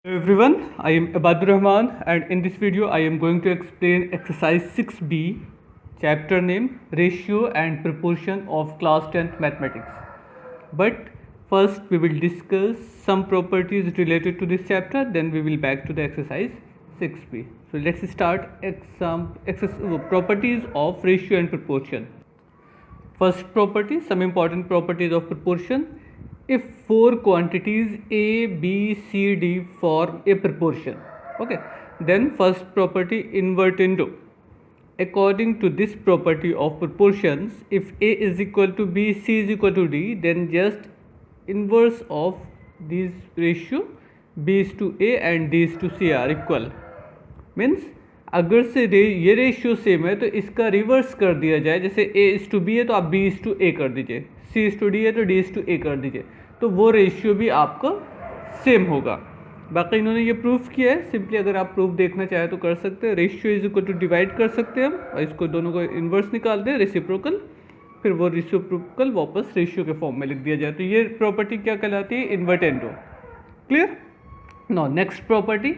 Hello everyone, I am Abadur Rahman and in this video I am going to explain exercise 6b, chapter name Ratio and Proportion of class 10th mathematics. But first we will discuss some properties related to this chapter, then we will back to the exercise 6b. So let's start properties of ratio and proportion. First property, some important properties of proportion. If four quantities A, B, C, D form a proportion, okay, then first property invertendo. According to this property of proportions, if A is equal to B, C is equal to D, then just inverse of these ratio B is to A and D is to C are equal. Means अगर से ये ratio same है तो इसका reverse कर दिया जाए, जैसे A इज टू बी है तो आप B इज टू ए कर दीजिए, C इज टू डी है तो D इज टू ए कर दीजिए, तो वो रेशियो भी आपका सेम होगा. बाकी इन्होंने ये प्रूफ किया है. सिंपली अगर आप प्रूफ देखना चाहें तो कर सकते हैं. Ratio is equal to divide कर सकते हैं हम और इसको दोनों को इन्वर्स निकाल दें रेसिप्रोकल, फिर वो रेसिप्रोकल वापस रेशियो के फॉर्म में लिख दिया जाए. तो ये प्रॉपर्टी क्या कहलाती है? Invertendo. Clear? Now next property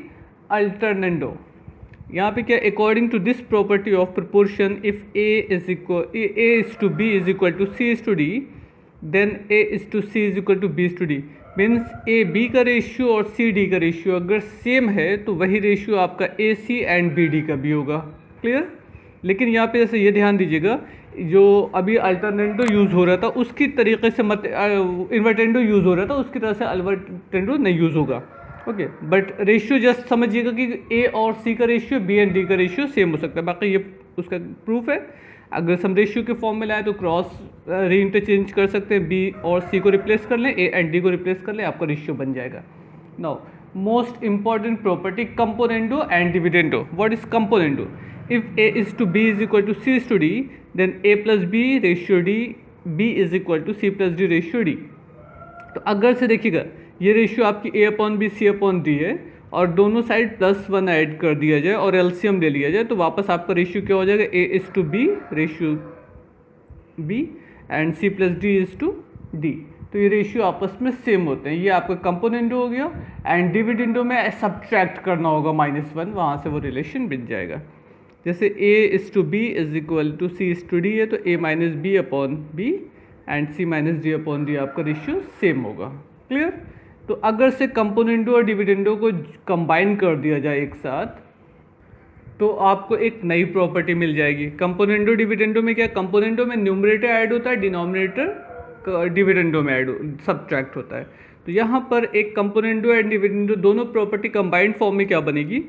alternendo. यहाँ पे क्या, according to this property of proportion, if A is to B is equal to C is to D, then A is to C is equal to B is to D. Means A B का ratio और C D का ratio अगर same है तो वही ratio आपका A C and B D का भी होगा. क्लियर? लेकिन यहाँ पे जैसे ये ध्यान दीजिएगा, जो अभी अल्टरनेंडो यूज़ हो रहा था उसकी तरीके से मत इन्वर्टेंडो यूज़ हो रहा था उसकी तरह से अल्टरनेंडो नहीं यूज़ होगा. ओके, बट रेशियो जस्ट समझिएगा कि ए और सी का रेशियो बी एंड डी का रेशियो सेम हो सकता है. बाकी ये उसका प्रूफ है. अगर हम रेशियो के फॉर्म में लाए तो क्रॉस री इंटरचेंज कर सकते हैं, बी और सी को रिप्लेस कर लें, ए एंड डी को रिप्लेस कर लें, आपका रेशियो बन जाएगा. Now most important property componendo and dividendo. What is componendo? If A is to B is equal to C is to D, then A plus B ratio D, B is equal to C plus D ratio D. तो अगर से देखिएगा ये ratio आपकी A upon B C upon D है और दोनों side +1 add कर दिया जाए और एलसीएम ले लिया जाए तो वापस आपका रेशियो क्या हो जाएगा? A is to B ratio B and C plus D is to D. तो ये रेशियो आपस में सेम होते हैं. ये आपका कंपोनेंडो हो गया. एंड डिविडेंडो में सब्ट्रैक्ट करना होगा -1, वहाँ से वो रिलेशन बन जाएगा. जैसे A is to B is equal to C is to D है तो A minus B upon B and C minus D upon D आपका रेशियो सेम होगा. क्लियर? तो अगर से कंपोनेंडो और डिविडेंडो को कंबाइन कर दिया जाए एक साथ तो आपको एक नई प्रॉपर्टी मिल जाएगी. कंपोनेंडो डिविडेंडो में क्या, कंपोनेंडो में न्यूमरेटर ऐड होता है, डिनोमिनेटर डिविडेंडो में सब्ट्रैक्ट होता है. तो यहाँ पर एक कंपोनेंडो एंड डिविडेंडो दोनों प्रॉपर्टी कंबाइंड फॉर्म में क्या बनेगी?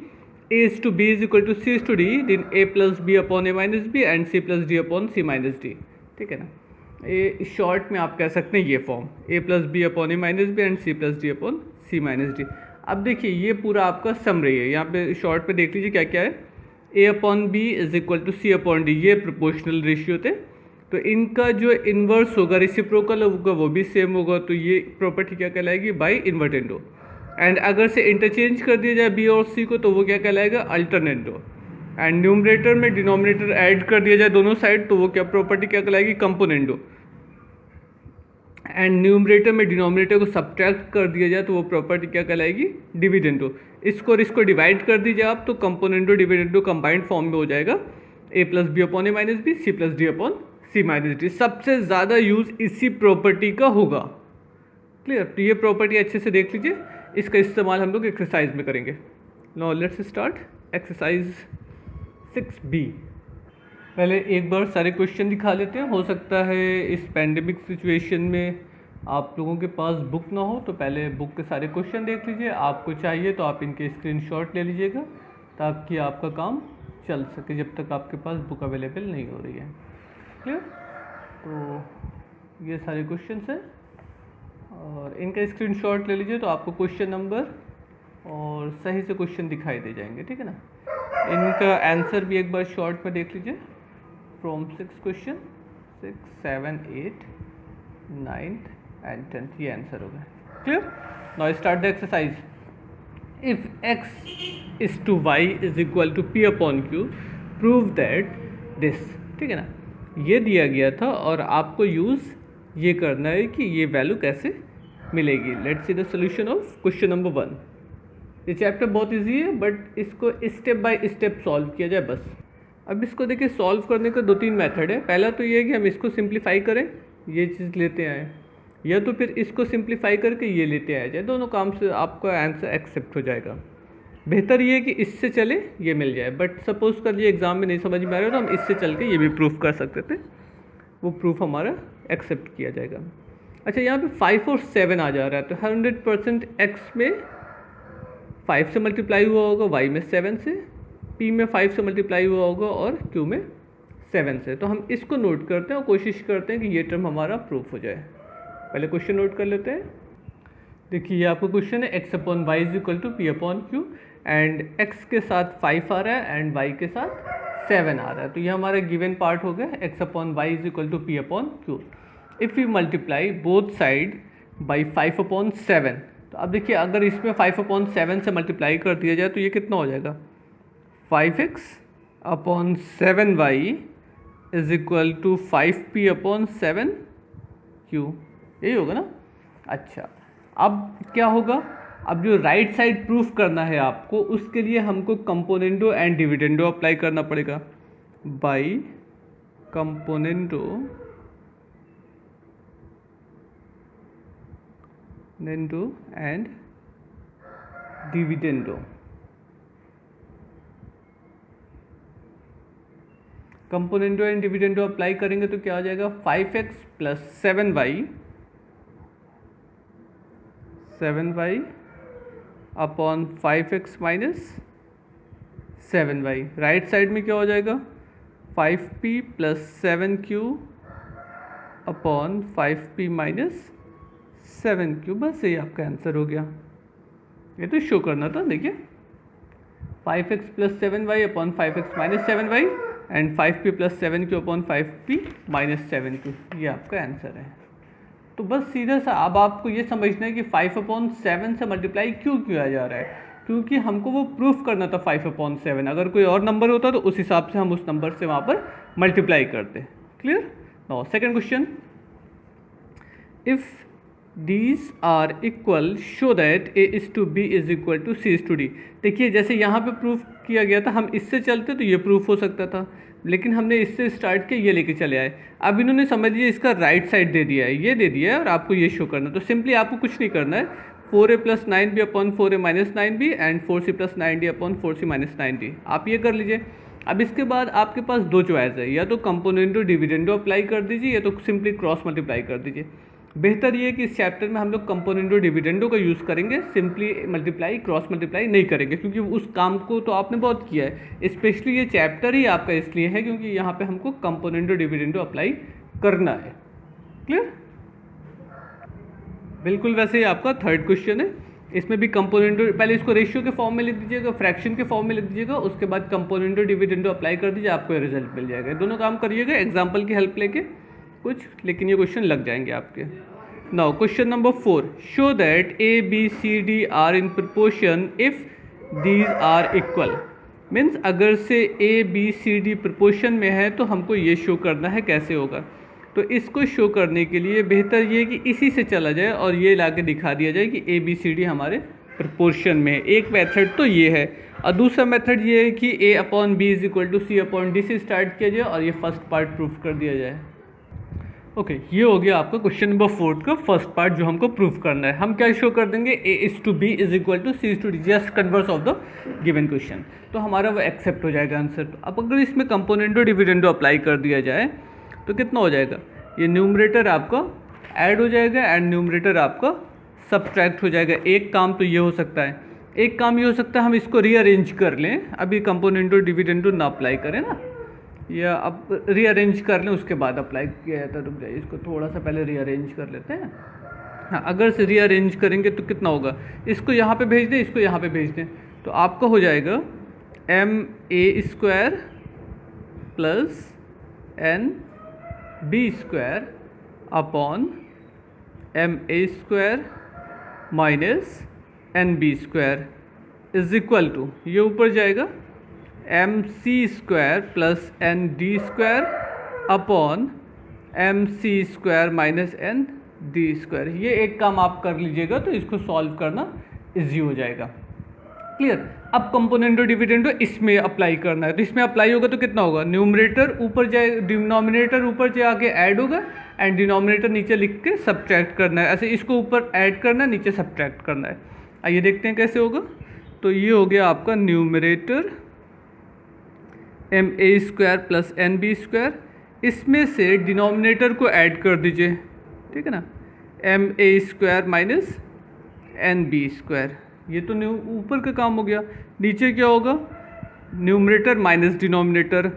A is to B is equal to C is to D, then A plus B upon A minus B and C plus D upon C minus D. ठीक है ना? ए short में आप कह सकते हैं ये form, A plus B upon A minus B and C plus D upon C minus D. अब देखिए ये पूरा आपका समरी है. यहाँ पे शॉर्ट पे देख लीजिए क्या क्या है. A upon B is equal to C upon D, ये प्रोपोर्शनल रेशियो थे तो इनका जो इन्वर्स होगा रेसिप्रोकल होगा वो भी सेम होगा. तो ये प्रॉपर्टी क्या कहलाएगी? By invertendo. एंड अगर से इंटरचेंज कर दिया जाए बी और सी को तो वो क्या कहलाएगा? अल्टरनेंडो. एंड न्यूमरेटर में डिनोमिनेटर ऐड कर दिया जाए दोनों साइड तो वो क्या प्रॉपर्टी क्या कहलाएगी? कंपोनेंडो. एंड न्यूमरेटर में डिनोमिनेटर को सब्ट्रैक्ट कर दिया जाए तो वो प्रॉपर्टी क्या कहलाएगी? डिविडेंडो. इसको और इसको डिवाइड कर दीजिए आप तो कंपोनेंडो डिविडेंडो कंबाइंड फॉर्म में हो जाएगा. A plus B upon A minus B, C plus D upon C minus D. सबसे ज़्यादा यूज़ इसी प्रॉपर्टी का होगा. क्लियर? तो ये प्रॉपर्टी अच्छे से देख लीजिए. इसका इस्तेमाल हम लोग एक्सरसाइज में करेंगे. Now let's start exercise 6b. पहले एक बार सारे क्वेश्चन दिखा लेते हैं. हो सकता है इस पैंडेमिक सिचुएशन में आप लोगों के पास बुक ना हो तो पहले बुक के सारे क्वेश्चन देख लीजिए. आपको चाहिए तो आप इनके स्क्रीनशॉट ले लीजिएगा ताकि आपका काम चल सके जब तक आपके पास बुक अवेलेबल नहीं हो रही है. क्लियर? तो ये सारे क्वेश्चन हैं और इनका स्क्रीनशॉट ले लीजिए तो आपको क्वेश्चन नंबर और सही से क्वेश्चन दिखाई दे जाएंगे. ठीक है ना? इनका आंसर भी एक बार शॉर्ट में देख लीजिए. फ्रॉम 6 क्वेश्चन 6, 7, 8, 9 एंड 10 ये आंसर हो गया. Clear? Now start the exercise. If x is to y is equal to p upon q, prove that this. ठीक है ना? ये दिया गया था और आपको यूज़ ये करना है कि ये वैल्यू कैसे मिलेगी. Let's see the solution of question number 1. ये चैप्टर बहुत इजी है, बट इसको स्टेप बाय स्टेप सॉल्व किया जाए बस। अब इसको देखिए, सॉल्व करने का 2-3 मेथड है। पहला तो ये है कि हम इसको सिंप्लीफाई करें, ये चीज़ लेते आए, या तो फिर इसको सिंप्लीफाई करके ये लेते आया जाए। दोनों काम से आपका आंसर एक्सेप्ट हो जाएगा। बेहतर ये है कि इससे चले ये मिल जाए, बट सपोज कर लिए एग्जाम में नहीं समझ में आ रहा हो तो हम इससे चल के ये भी प्रूफ कर सकते थे, वो प्रूफ हमारा एक्सेप्ट किया जाएगा। अच्छा, यहाँ पे 5 और 7 आ जा रहा है, तो 100% x में 5 से मल्टीप्लाई हुआ होगा, y में 7 से, p में 5 से मल्टीप्लाई हुआ होगा और q में 7 से। तो हम इसको नोट करते हैं और कोशिश करते हैं कि ये टर्म हमारा प्रूफ हो जाए। पहले क्वेश्चन नोट कर लेते हैं। देखिए, ये आपका क्वेश्चन है x upon Y is equal to P upon Q, and x के साथ 5 आ रहा है एंड y के साथ 7 आ रहा है। तो ये हमारा गिवन पार्ट हो गया, x upon Y is equal to P upon Q. If you multiply both side by 5 upon 7, तो अब देखिए अगर इसमें 5 अपॉन 7 से मल्टीप्लाई कर दिया जाए तो ये कितना हो जाएगा, 5x upon 7y is equal to 5p upon 7q, यही होगा ना। अच्छा, अब क्या होगा, अब जो राइट साइड प्रूफ करना है आपको, उसके लिए हमको कंपोनेंडो एंड डिविडेंडो अप्लाई करना पड़ेगा। By componendo and dividendo. Componendo and dividendo apply करेंगे तो क्या हो जाएगा, 5x plus 7y upon 5x minus 7y। Right side में क्या हो जाएगा, 5p plus 7q upon 5p minus 7q। बस यही आपका आंसर हो गया। ये तो शो करना था। देखिए, 5x plus 7y upon 5x minus 7y and 5p plus 7q upon 5p minus 7q, ये आपका आंसर है। तो बस सीधा सा अब आपको ये समझना है कि 5 अपॉन 7 से मल्टीप्लाई क्यों किया जा रहा है, क्योंकि हमको वो प्रूफ करना था 5 अपॉन 7। अगर कोई और नंबर होता तो उस हिसाब से हम उस नंबर से वहाँ पर मल्टीप्लाई करते। Clear. Now second question, if these are equal show that a is to b is equal to c is to d। देखिए, जैसे यहाँ पे प्रूफ किया गया था, हम इससे चलते तो ये प्रूफ हो सकता था, लेकिन हमने इससे स्टार्ट किया, ये लेके चले आए। अब इन्होंने समझ लिया इसका राइट साइड दे दिया है, ये दे दिया है और आपको ये शो करना। तो सिंपली आपको कुछ नहीं करना है, 4a plus 9b upon 4a minus 9b and 4c plus 9d upon 4c minus 9d, आप ये कर लीजिए। अब इसके बाद आपके पास दो चॉइस है, या तो कंपोनेंडो डिविडेंडो अप्लाई कर दीजिए या तो सिंपली क्रॉस मल्टीप्लाई कर दीजिए। बेहतर ये है कि इस चैप्टर में हम लोग कंपोनेंडो डिविडेंडो का यूज़ करेंगे, सिंपली मल्टीप्लाई क्रॉस मल्टीप्लाई नहीं करेंगे, क्योंकि उस काम को तो आपने बहुत किया है। स्पेशली ये चैप्टर ही आपका इसलिए है क्योंकि यहाँ पे हमको कंपोनेंडो डिविडेंडो अप्लाई करना है। क्लियर। बिल्कुल वैसे ही आपका थर्ड क्वेश्चन है, इसमें भी कंपोनेंडो, पहले इसको रेशियो के फॉर्म में लिख दीजिएगा, फ्रैक्शन के फॉर्म में लिख दीजिएगा, उसके बाद कंपोनेंडो डिविडेंडो अप्लाई कर दीजिए, आपको रिजल्ट मिल जाएगा। दोनों काम करिएगा एग्जाम्पल की हेल्प लेके कुछ, लेकिन ये क्वेश्चन लग जाएंगे आपके। Now question number 4, show that A B C D are in proportion if these are equal. Means अगर से A B C D proportion में है तो हमको ये शो करना है, कैसे होगा। तो इसको शो करने के लिए बेहतर ये है कि इसी से चला जाए और ये ला के दिखा दिया जाए कि ए बी सी डी हमारे प्रपोर्शन में है। एक मेथड तो ये है, और दूसरा मेथड ये है कि A upon B is equal to C upon D से स्टार्ट किया जाए और ये फर्स्ट पार्ट प्रूफ कर दिया जाए। ओके, ये हो गया आपका क्वेश्चन नंबर 4 का फर्स्ट पार्ट जो हमको प्रूफ करना है। हम क्या शो कर देंगे, A is to B is equal to C is to D, just converse of the given question, तो हमारा वो एक्सेप्ट हो जाएगा आंसर। तो अब अगर इसमें कंपोनेंडो डिविडेंडो अप्लाई कर दिया जाए तो कितना हो जाएगा, ये न्यूमरेटर आपका ऐड हो जाएगा एंड न्यूमरेटर आपका सब्ट्रैक्ट हो जाएगा। एक काम तो ये हो सकता है, एक काम ये हो सकता है हम इसको रीअरेंज कर लें, अभी कंपोनेंडो डिविडेंडो ना अप्लाई करें ना, या अब रीअरेंज कर लें उसके बाद अप्लाई किया जाता है। रुक जाइए, इसको थोड़ा सा पहले रीअरेंज कर लेते हैं। हाँ, अगर से रीअरेंज करेंगे तो कितना होगा, इसको यहाँ पे भेज दें, इसको यहाँ पे भेज दें, तो आपका हो जाएगा M A square plus N B square upon M A square minus N B square is equal to, ये ऊपर जाएगा M C square plus N D square upon M C square minus N D square. ये एक काम आप कर लीजिएगा तो इसको सॉल्व करना इजी हो जाएगा। क्लियर। अब कंपोनेंटो डिविडेंडो इसमें अप्लाई करना है, तो इसमें अप्लाई होगा तो कितना होगा, न्यूमरेटर ऊपर जाए, डिनोमिनेटर ऊपर जाके ऐड होगा एंड डिनोमिनेटर नीचे लिख के सब्ट्रैक्ट करना है। ऐसे इसको ऊपर ऐड करना है, नीचे सब्ट्रैक्ट करना है। आइए देखते हैं कैसे होगा। तो ये हो गया आपका न्यूमरेटर ma² प्लस nb², इसमें से डिनोमिनेटर को ऐड कर दीजिए, ठीक है ना, ma² माइनस nb²। ये तो ऊपर का काम हो गया। नीचे क्या होगा, numerator minus denominator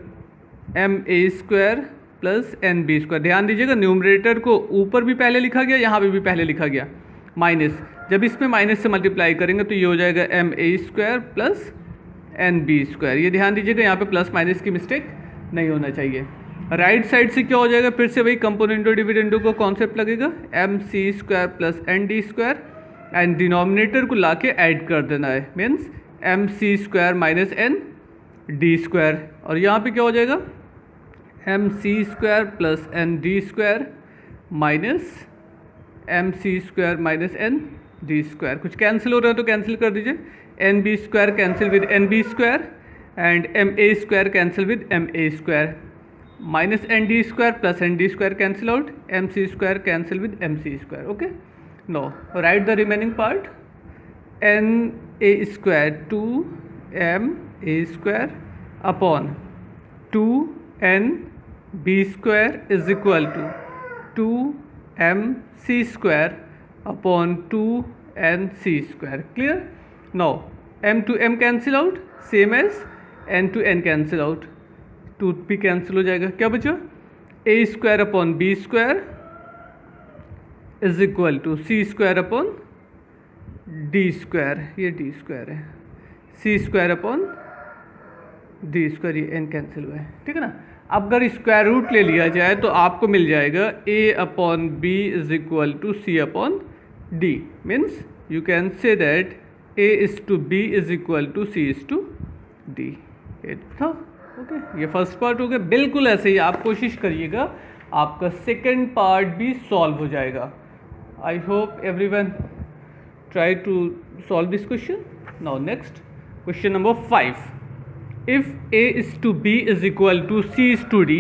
ma² plus nb²। ध्यान दीजिएगा न्यूमरेटर को ऊपर भी पहले लिखा गया, यहाँ पे भी पहले लिखा गया माइनस। जब इसमें माइनस से मल्टीप्लाई करेंगे तो ये हो जाएगा ma² प्लस nb²। ये ध्यान दीजिएगा, यहाँ पे प्लस माइनस की मिस्टेक नहीं होना चाहिए। राइट साइड से क्या हो जाएगा, फिर से वही कंपोनेंटो डिविडेंडो का कॉन्सेप्ट लगेगा, mc² plus nd² and denominator को लाके ऐड कर देना है, मीन्स mc² माइनस nd²। और यहाँ पे क्या हो जाएगा, mc² plus nd² minus mc² minus nd²। कुछ कैंसिल हो रहा है तो कैंसिल कर दीजिए, nb² cancel with nb² and ma² cancel with ma², minus nd² plus nd² cancel out, mc² cancel with mc²। Okay, no write the remaining part, na² 2ma² upon 2nb² is equal to 2mc² upon 2nc²। Clear. Now m to m cancel out, same as n to n cancel out, 2 भी cancel हो जाएगा। क्या बचा, a² upon b² is equal to c² upon d², ये d² है, c² upon d², ये n cancel हुआ है, ठीक है ना। अब अगर स्क्वायर रूट ले लिया जाए तो आपको मिल जाएगा a upon b is equal to c upon d, means you can say that a is to b is equal to c is to d। ये था, ओके। ये फर्स्ट पार्ट हो गया। बिल्कुल ऐसे ही आप कोशिश करिएगा, आपका सेकंड पार्ट भी सॉल्व हो जाएगा। I hope everyone try to solve this question. Now next question number 5, if a is to b is equal to c is to d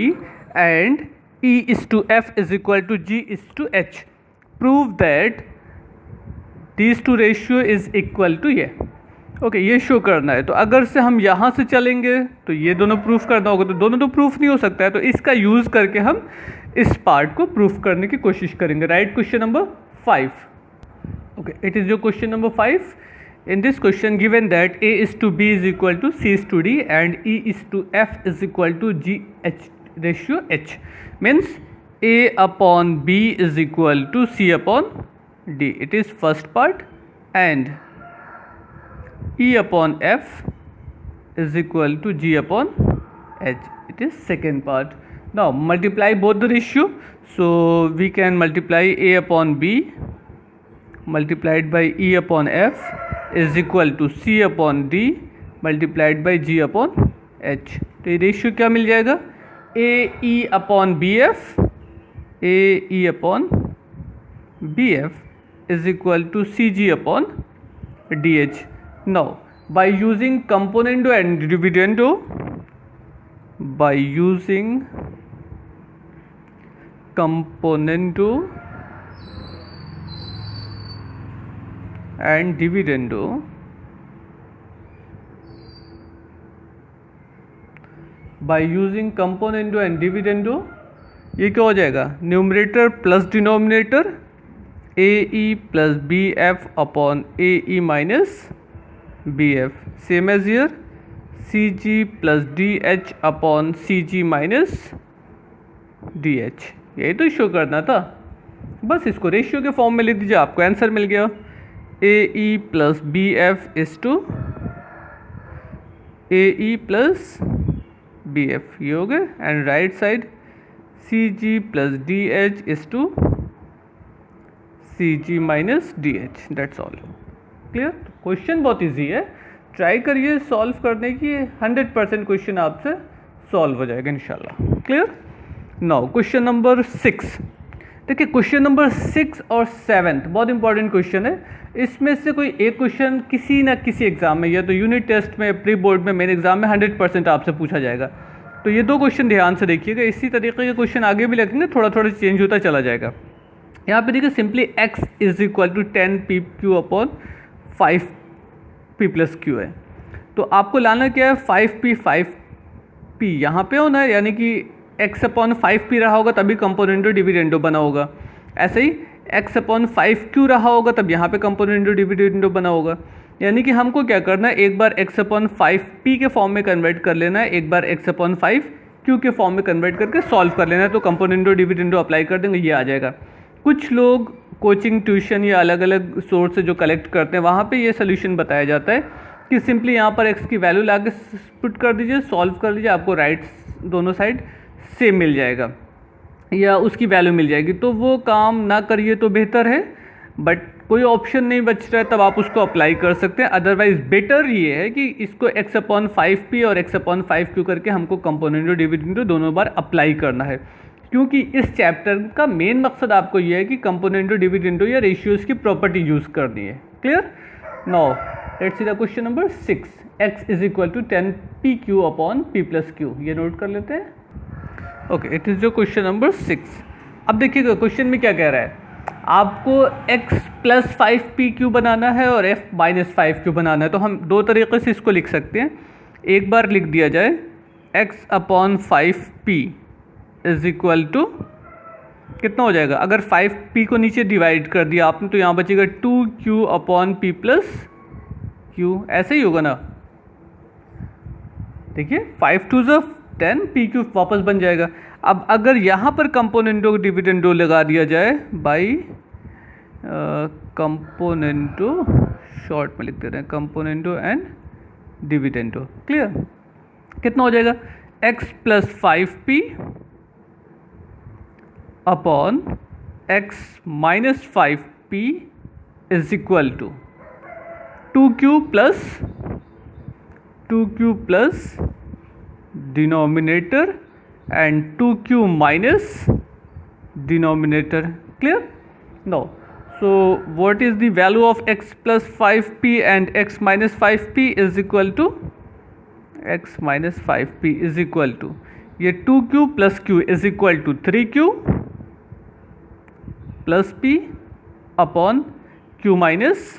and e is to f is equal to g is to h, prove that these two ratio is equal to ये। Okay, ये show करना है। तो अगर से हम यहाँ से चलेंगे तो ये दोनों प्रूफ करना होगा, तो दोनों तो प्रूफ नहीं हो सकता है, तो इसका यूज़ करके हम इस पार्ट को प्रूफ करने की कोशिश करेंगे। Right question number 5। Okay, it is your question number 5। In this question, given that a is to b is equal to c is to d and e is to f is equal to g h ratio h, means a upon b is equal to c upon d. It is first part, and e upon f is equal to g upon h. It is second part. Now multiply both the ratio. So we can multiply a upon b multiplied by e upon f is equal to c upon d multiplied by g upon h। तो ये ratio क्या मिल जाएगा, a e upon bf, a e upon bf is equal to cg upon dh। Now by using componendo and dividendo, by using componendo and dividendo, by using componendo and dividendo, ये क्या हो जाएगा, numerator plus denominator A E plus B F upon A E minus B F, same as here C G plus D H upon C G minus D H. यही तो show करना था, बस इसको रेशियो के फॉर्म में लिख दीजिए, आपको आंसर मिल गया। A E plus B F is to A E plus B F, ये हो गए। And right side C G plus D H is to C G minus D H, that's all. Clear. Question बहुत easy है, try करिए solve करने की, 100% question आपसे solve हो जाएगा इंशाल्लाह। क्लियर। नाउ क्वेश्चन नंबर 6, देखिए क्वेश्चन नंबर 6 और 7 बहुत इंपॉर्टेंट क्वेश्चन है। इसमें से कोई एक क्वेश्चन किसी ना किसी एग्जाम में, या तो यूनिट टेस्ट में, प्री बोर्ड में, मेन एग्जाम में 100% आपसे पूछा जाएगा। तो ये 2 क्वेश्चन ध्यान से देखिएगा। इसी तरीके के क्वेश्चन आगे भी लगेंगे, थोड़ा थोड़ा चेंज होता चला जाएगा। यहाँ पे देखिए simply x is equal to 10p/q upon 5p+q है। तो आपको लाना क्या है, 5p यहाँ पे होना है, यानी कि x अपॉन 5p रहा होगा तभी कंपोनेंटो डिविडेंडो बना होगा। ऐसे ही x अपॉन 5q रहा होगा तब यहाँ पे कंपोनेंटो डिविडेंडो बना होगा। यानी कि हमको क्या करना है, एक बार x अपॉन 5p के फॉर्म में कन्वर्ट कर लेना है, एक बार x अपॉन 5q के फॉर्म में कन्वर्ट करके सॉल्व कर लेना है। तो कंपोनेंटो डिविडेंडो अप्लाई कर देंगे, ये आ जाएगा। कुछ लोग कोचिंग, ट्यूशन या अलग अलग सोर्स से जो कलेक्ट करते हैं वहाँ पे ये सोल्यूशन बताया जाता है कि सिंपली यहाँ पर x की वैल्यू ला के पुट कर दीजिए, सॉल्व कर लीजिए, आपको राइट्स दोनों साइड सेम मिल जाएगा या उसकी वैल्यू मिल जाएगी। तो वो काम ना करिए तो बेहतर है, बट कोई ऑप्शन नहीं बच रहा है तब आप उसको अप्लाई कर सकते हैं। अदरवाइज बेटर ये है कि इसको x अपॉन 5p और x अपॉन 5q करके हमको कंपोनेंटो डिविडेंडो दोनों बार अप्लाई करना है, क्योंकि इस चैप्टर का मेन मकसद आपको ये है कि कंपोनेंटो डिविडेंडो या रेशियोज की प्रॉपर्टी यूज़ करनी है। Clear? Now let's see the question number 6, x is equal to 10p/q upon p+q। ये नोट कर लेते हैं। ओके, इट इज़ जो क्वेश्चन नंबर 6। अब देखिएगा क्वेश्चन में क्या कह रहा है, आपको x प्लस 5p/q बनाना है और f माइनस 5q बनाना है। तो हम 2 तरीके से इसको लिख सकते हैं। एक बार लिख दिया जाए x upon 5p is equal to कितना हो जाएगा, अगर 5p को नीचे डिवाइड कर दिया आपने तो यहाँ बचेगा 2q अपॉन p+q। ऐसे ही होगा ना, देखिए 5×2 = 10, p/q वापस बन जाएगा। अब अगर यहाँ पर कंपोनेंटो डिविडेंडो लगा दिया जाए बाई कंपोनेंटो, शॉर्ट में लिख देते हैं कंपोनेंटो एंड डिविडेंडो। क्लियर? कितना हो जाएगा, x plus 5p upon x minus 5p is equal to 2q plus denominator and 2q minus denominator. Clear? No, so what is the value of x plus 5p and x minus 5p is equal to x minus 5p is equal to ये 2q plus q is equal to 3q plus p upon q minus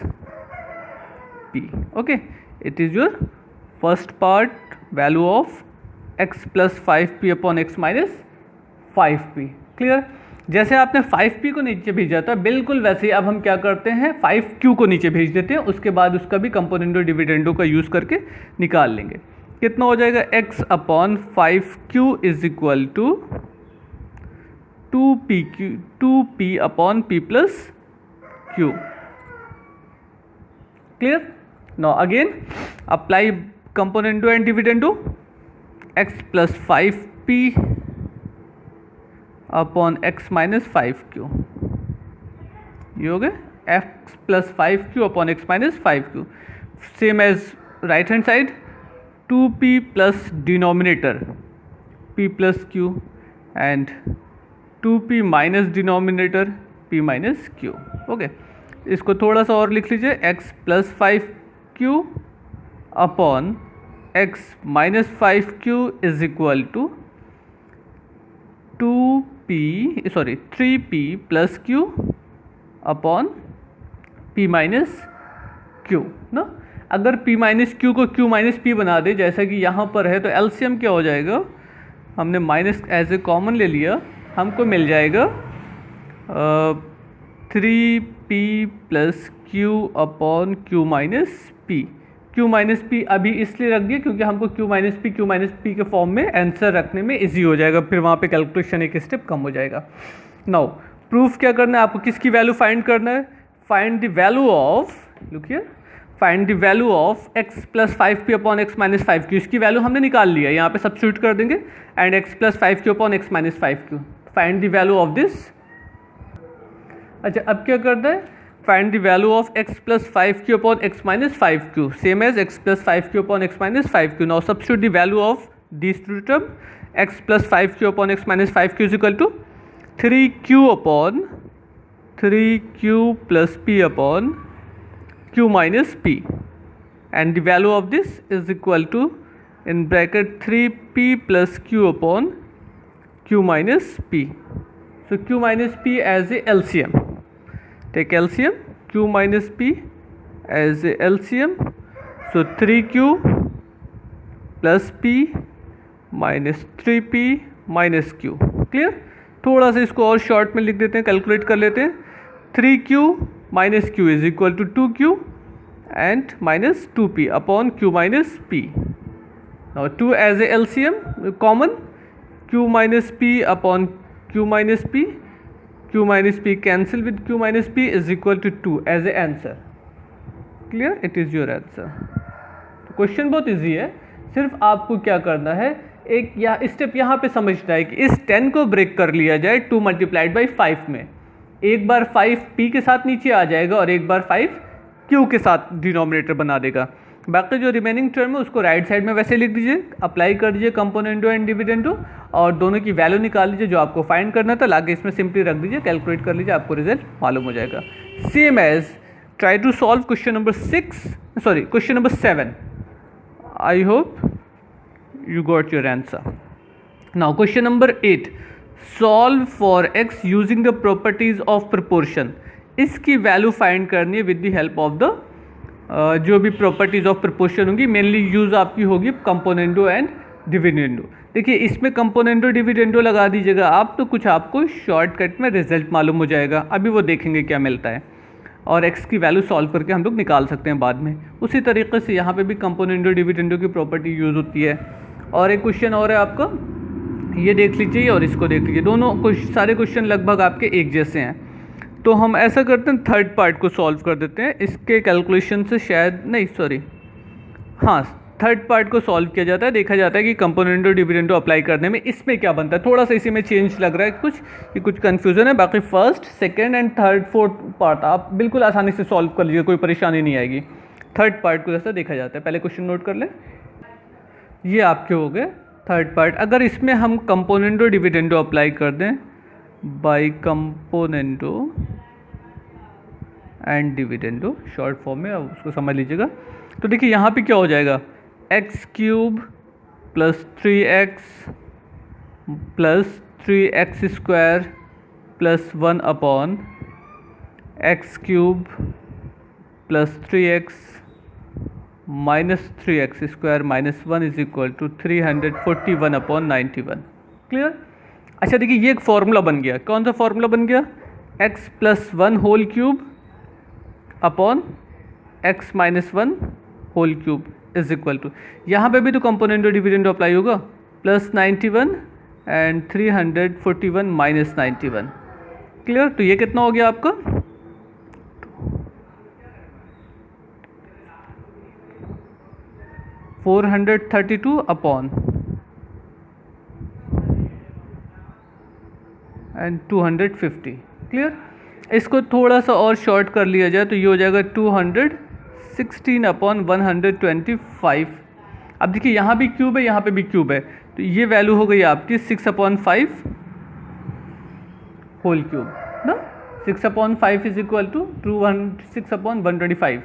p. Okay, it is your first part, value of x plus 5p upon x minus 5p. Clear? जैसे आपने 5p को नीचे भेजा था बिल्कुल वैसे ही अब हम क्या करते हैं, 5q को नीचे भेज देते हैं, उसके बाद उसका भी कंपोनेंटो डिविडेंडो का यूज़ करके निकाल लेंगे। कितना हो जाएगा, x upon 5q is equal to 2p upon p+q। Clear? Now again apply componendo and dividendo. x plus 5p upon x minus 5q, ये हो गया x plus 5q upon x minus 5q। Same as right hand side, 2p plus denominator p+q and 2p minus denominator p minus q। Okay, इसको थोड़ा सा और लिख लीजिए, x plus 5q upon x minus 5q is equal to 3p plus q upon p minus q ना। अगर p minus q को q minus p बना दे जैसा कि यहाँ पर है तो एलसीएम क्या हो जाएगा, हमने माइनस एज ए कॉमन ले लिया, हमको मिल जाएगा 3p plus q upon q minus p। q minus P अभी इसलिए रख दिया क्योंकि हमको q माइनस पी के फॉर्म में आंसर रखने में इजी हो जाएगा, फिर वहाँ पे कैलकुलेशन एक स्टेप कम हो जाएगा। नाउ प्रूफ क्या करना है आपको, किसकी वैल्यू फाइंड करना है, find the value of, look here, find the value of x plus 5p upon x minus 5q। इसकी वैल्यू हमने निकाल लिया, यहाँ पे सब्स्टिट्यूट कर देंगे and x plus 5q upon x minus 5q। Find the value of this. अच्छा अब क्या करना है, find the value of x plus 5q upon x minus 5q, same as x plus 5q upon x minus 5q। Now substitute the value of this to term, x plus 5q upon x minus 5q is equal to 3q upon 3q plus p upon q minus p, and the value of this is equal to in bracket 3p plus q upon q minus p. So q minus p as a LCM, take LCM, q minus p as a LCM, so 3q plus p minus 3p minus q. Clear? थोड़ा सा इसको और short में लिख देते हैं, calculate कर लेते हैं. 3q minus q is equal to 2q and minus 2p upon q minus p. Now 2 as a LCM common, q minus p upon q minus p, q minus p cancel with q minus p is equal to 2 as a answer. Clear? It is your answer. Question बहुत easy है, सिर्फ आपको क्या करना है, एक या step यहाँ पे समझना है कि इस 10 को ब्रेक कर लिया जाए 2 मल्टीप्लाइड बाई 5 में. एक बार 5 p के साथ नीचे आ जाएगा और एक बार 5 q के साथ डिनोमिनेटर बना देगा. बाकी जो रिमेनिंग टर्म है उसको राइट साइड में वैसे लिख दीजिए, अप्लाई कर दीजिए कंपोनेंटो एंड डिविडेंडो और दोनों की वैल्यू निकाल लीजिए जो आपको फाइंड करना था, लाके इसमें सिंपली रख दीजिए, कैलकुलेट कर लीजिए, आपको रिजल्ट मालूम हो जाएगा. Same as try to solve question number question number 7. I hope you got your answer. Now question number 8, solve for x using the properties of proportion. इसकी वैल्यू फाइंड करनी है with the help of the जो भी properties of proportion होंगी. Mainly use आपकी होगी componendo and dividendo. देखिए इसमें कंपोनेंडो डिविडेंडो लगा दीजिएगा आप, तो कुछ आपको शॉर्टकट में रिजल्ट मालूम हो जाएगा. अभी वो देखेंगे क्या मिलता है, और x की वैल्यू सॉल्व करके हम लोग निकाल सकते हैं बाद में. उसी तरीके से यहाँ पे भी कंपोनेंडो डिविडेंडो की प्रॉपर्टी यूज़ होती है. और एक क्वेश्चन और है आपका, ये देख लीजिए और इसको देख लीजिए, दोनों सारे क्वेश्चन लगभग आपके एक जैसे हैं. तो हम ऐसा करते हैं, थर्ड पार्ट को सॉल्व कर देते हैं. इसके कैलकुलेशन से शायद नहीं, सॉरी, हाँ, थर्ड पार्ट को सॉल्व किया जाता है. देखा जाता है कि कंपोनेंटो डिविडेंडो अप्लाई करने में इसमें क्या बनता है. थोड़ा सा इसी में चेंज लग रहा है कुछ कन्फ्यूज़न है. बाकी first, second and third, fourth part आप बिल्कुल आसानी से सॉल्व कर लीजिए, कोई परेशानी नहीं आएगी. थर्ड पार्ट को जैसा देखा जाता है, पहले क्वेश्चन नोट कर लें. ये आपके हो गए थर्ड पार्ट. अगर इसमें हम कंपोनेंटो डिविडेंडो अप्लाई कर दें by componendo and dividendo short form में, अब उसको समझ लीजिएगा. तो देखिए यहाँ पे क्या हो जाएगा, X cube plus 3x plus 3x square plus 1 upon X cube plus 3x minus 3x square minus 1 is equal to 341 upon 91. Clear? अच्छा देखिए ये एक फॉर्मूला बन गया. कौन सा फॉर्मूला बन गया, x plus 1 whole cube upon x minus 1 whole cube is equal to, यहाँ पे भी तो कंपोनेंटो डिविडेंडो अप्लाई होगा, प्लस 91 एंड 341 माइनस 91. क्लियर? तो ये कितना हो गया आपका, 432 अपॉन एंड 250. क्लियर? इसको थोड़ा सा और शॉर्ट कर लिया जाए तो ये हो जाएगा 216 अपॉन 125. अब देखिए यहाँ भी क्यूब है, यहाँ पे भी क्यूब है, तो ये वैल्यू हो गई आपकी 6 अपॉन 5 होल क्यूब ना. 6 upon 5 is equal to 6 upon 125.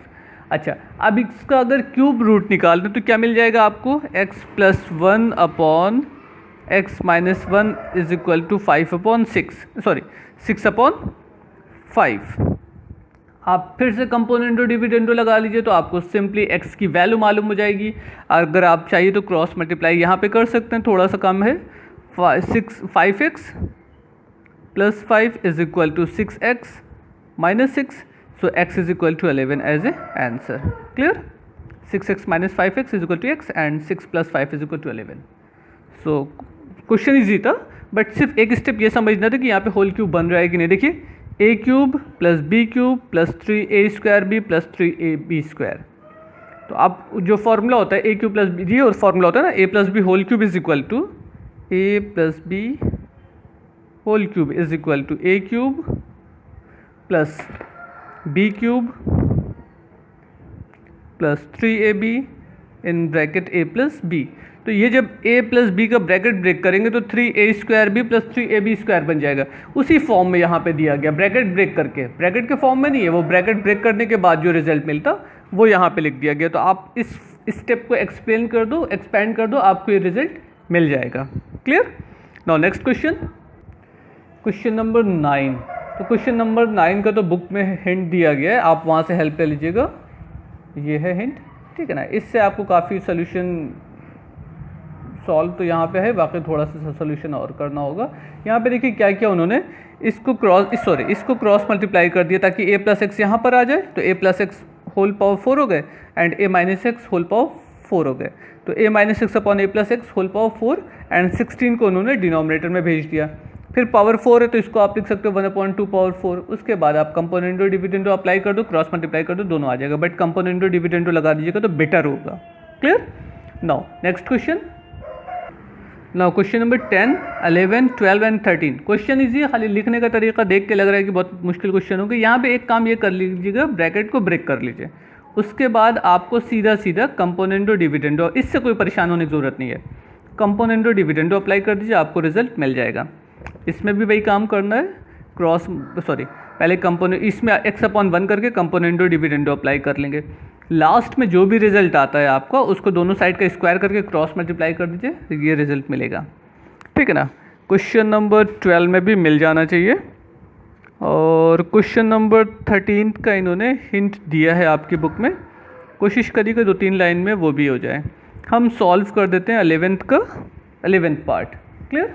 अच्छा, अब इसका अगर क्यूब रूट निकाल दें तो क्या मिल जाएगा आपको, x plus 1 upon x minus 1 is equal to 5 upon 6 upon 5. आप फिर से कंपोनेंटो डिविडेंडो लगा लीजिए तो आपको सिंपली x की वैल्यू मालूम हो जाएगी. अगर आप चाहिए तो क्रॉस मल्टीप्लाई यहाँ पे कर सकते हैं, थोड़ा सा कम है. 5x plus 5 is equal to 6x minus 6. So x is equal to 11 as a answer. Clear? 6x minus 5x is equal to x and 6 plus 5 is equal to 11. So question easy था, but सिर्फ एक step ये समझना था कि यहाँ पे whole cube बन रहा है कि नहीं. देखिए a cube plus b cube plus 3a square b plus 3ab square. तो आप जो फॉर्मूला होता है a क्यूब प्लस b, ये और फॉर्मूला होता है ना, a plus B whole cube is equal to a plus B whole cube is equal to a cube plus b cube plus 3ab in bracket a plus b. तो ये जब a plus B का bracket break करेंगे तो 3a² b plus 3ab² बन जाएगा। उसी form में यहाँ पे दिया गया, ब्रैकेट ब्रेक करके, ब्रैकेट के फॉर्म में नहीं है वो, ब्रैकेट ब्रेक करने के बाद जो रिजल्ट मिलता वो यहाँ पे लिख दिया गया। तो आप इस स्टेप को एक्सप्लेन कर दो, एक्सपैंड कर दो, आपको ये रिजल्ट मिल जाएगा। Clear? Now next question, question number 9। तो क्वेश्चन नंबर 9 का तो बुक में हिंट दिया गया है, आप वहाँ से हेल्प ले लीजिएगा, ये है हिंट, ठीक है ना। इससे आपको काफ़ी सोल्यूशन सॉल्व तो यहाँ पे है, बाकी थोड़ा सा सोल्यूशन और करना होगा। यहाँ पे देखिए क्या क्या उन्होंने इसको क्रॉस मल्टीप्लाई कर दिया ताकि a प्लस एक्स यहाँ पर आ जाए, तो a plus x whole power 4 हो गए and a minus x whole power 4 हो गए। तो a minus x upon a plus x whole power 4 and 16 को उन्होंने डिनोमिनेटर में भेज दिया। फिर पावर 4 है तो इसको आप लिख सकते हो 1/2 पावर 4। उसके बाद आप कंपोनेंडो डिविडेंडो अप्लाई कर दो, क्रॉस मल्टीप्लाई कर दो, दोनों आ जाएगा, बट कंपोनेंडो डिविडेंडो लगा दीजिएगा तो बेटर होगा। Clear? Now next question, now question number 10, 11, 12 and 13। Question easy है, खाली लिखने का तरीका देख के लग रहा है कि बहुत मुश्किल क्वेश्चन होगा। यहाँ पे एक काम ये कर लीजिएगा, ब्रैकेट को ब्रेक कर लीजिए, उसके बाद आपको सीधा सीधा कंपोनेंडो डिविडेंडो, इससे कोई परेशान होने की ज़रूरत नहीं है, कंपोनेंडो डिविडेंडो अप्लाई कर दीजिए, आपको रिजल्ट मिल जाएगा। इसमें भी वही काम करना है, पहले कंपोनेंट इसमें x/1 करके कंपोनेंडो डिविडेंडो अप्लाई कर लेंगे। लास्ट में जो भी रिजल्ट आता है आपका उसको दोनों साइड का स्क्वायर करके क्रॉस मल्टीप्लाई कर दीजिए, ये रिजल्ट मिलेगा, ठीक है ना। क्वेश्चन नंबर 12 में भी मिल जाना चाहिए। और क्वेश्चन नंबर 13 का इन्होंने हिंट दिया है आपकी बुक में, कोशिश करिएगा 2-3 लाइन में वो भी हो जाए। हम सॉल्व कर देते हैं 11th पार्ट। क्लियर?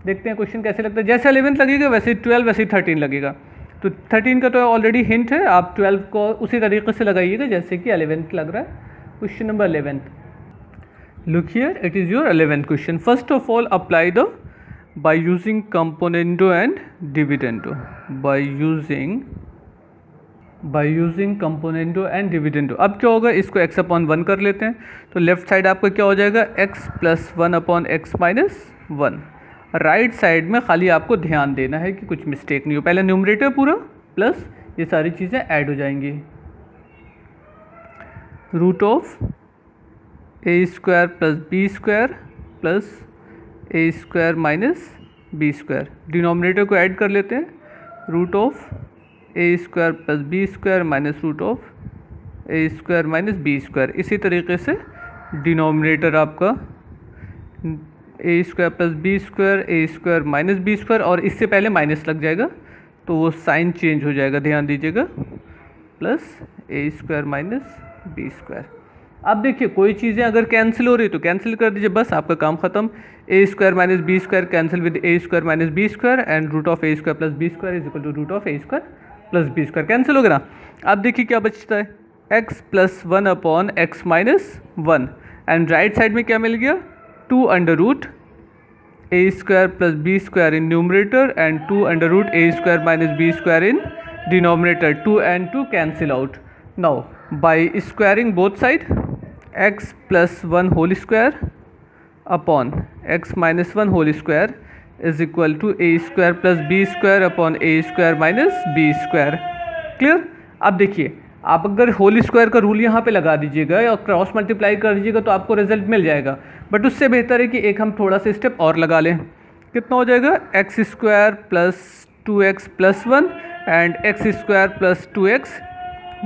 देखते हैं क्वेश्चन कैसे लगता है, जैसे 11th लगेगा वैसे 12 वैसे 13 लगेगा। तो 13 का तो ऑलरेडी हिंट है, आप 12 को उसी तरीके से लगाइएगा जैसे कि 11th लग रहा है। Question number 11, look here, it is your 11th question. First of all apply the by using componendo and dividendo, by using componendo and dividendo। अब क्या होगा, इसको x/1 कर लेते हैं, तो लेफ्ट साइड आपका क्या हो जाएगा, x + 1/x - 1। राइट साइड में खाली आपको ध्यान देना है कि कुछ मिस्टेक नहीं हो, पहले न्यूमरेटर पूरा प्लस ये सारी चीज़ें ऐड हो जाएंगी, √(a² + b² plus a² - b²। Denominator को ऐड कर लेते हैं, √(a² + b² - √(a² - b²। इसी तरीके से डिनोमिनेटर आपका a² + b², a² - b², और इससे पहले माइनस लग जाएगा तो वो साइन चेंज हो जाएगा, ध्यान दीजिएगा, प्लस a² - b²। अब देखिए कोई चीज़ें अगर कैंसिल हो रही तो कैंसिल कर दीजिए, बस आपका काम ख़त्म। a² - b² cancel with a² - b² and √(a² + b² is equal to √(a² + b²। Cancel हो गया ना। अब देखिए क्या बचता है, x + 1/x - 1 and right side में क्या मिल गया, 2√(a² + b² in numerator and 2√(a² - b² in denominator. 2 and 2 cancel out. Now by squaring both side, x + 1 whole square upon x - 1 whole square is equal to a² + b² upon a² - b²। Clear? अब देखिए आप अगर whole square का rule यहाँ पे लगा दीजिएगा और क्रॉस मल्टीप्लाई कर दीजिएगा तो आपको रिजल्ट मिल जाएगा, बट उससे बेहतर है कि एक हम थोड़ा सा स्टेप और लगा लें। कितना हो जाएगा, x² + 2x + 1 and x² + 2x -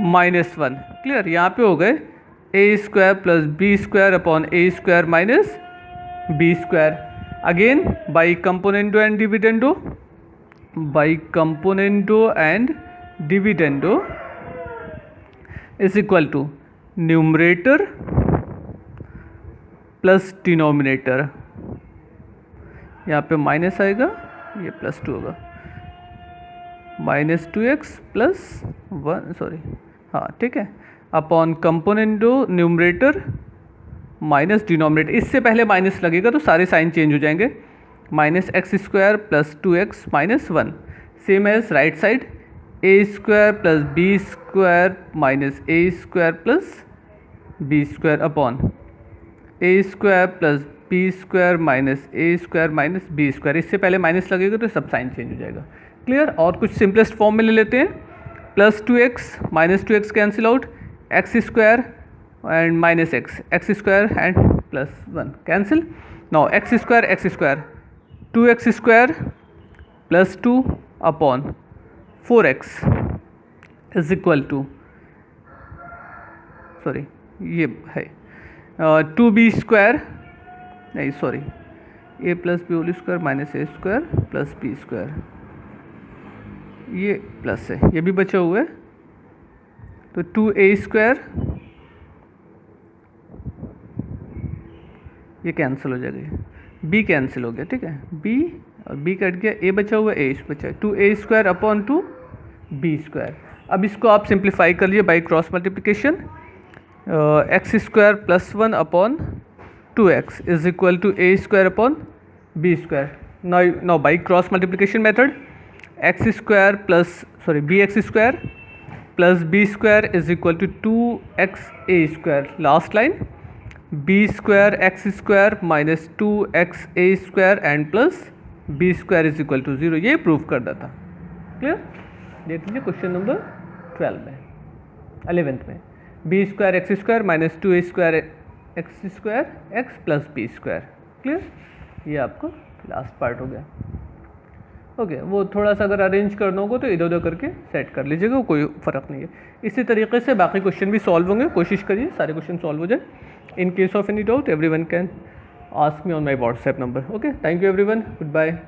1। Clear? यहाँ पे हो गए a² + b² upon a² - b²। Again by componendo and dividendo is equal to numerator plus denominator, यहाँ पे माइनस आएगा, ये +2 होगा, -2x + 1, सॉरी हाँ ठीक है, upon componendo numerator minus denominator. इससे पहले माइनस लगेगा तो सारे साइन चेंज हो जाएंगे, -x² + 2x - 1 same as right side, a² + b² - a² + b² upon a² + b² - a² - b²। इससे पहले माइनस लगेगा तो सब साइन चेंज हो जाएगा। क्लियर? और कुछ सिंपलेस्ट फॉर्म में ले लेते हैं, +2x - 2x cancel out, x² and minus x square and plus 1 cancel. Now x square 2x square plus 2 upon 4x is equal to, sorry ये है 2b स्क्वायर, नहीं sorry a plus B whole square minus a square plus b square, ये plus है, ये भी बचा हुआ है, तो 2a स्क्वायर ये कैंसिल हो जाएगा, b कैंसिल हो गया, ठीक है, b और b कट गया, a बचा हुआ है, a बचा, 2a square upon 2b square. अब इसको आप सिंप्लीफाई कर लीजिए by cross multiplication, x square plus 1 upon 2x is equal to a square upon b square. Now by cross multiplication method, x square plus sorry bx square plus b square is equal to 2xa square, last line b square x square minus 2xa square and plus b square is equal to 0, ये prove कर देता। Clear? देख लीजिए question number 11 में b square x square minus 2a square x square x plus b square. Clear? ये आपको last part हो गया। ओके, वो थोड़ा सा अगर अरेंज करना होगा तो इधर उधर करके सेट कर लीजिएगा, कोई फ़र्क नहीं है। इसी तरीके से बाकी क्वेश्चन भी सॉल्व होंगे, कोशिश करिए सारे क्वेश्चन सॉल्व हो जाए। In case of any doubt everyone can ask me on my WhatsApp number. Okay, thank you everyone, good bye.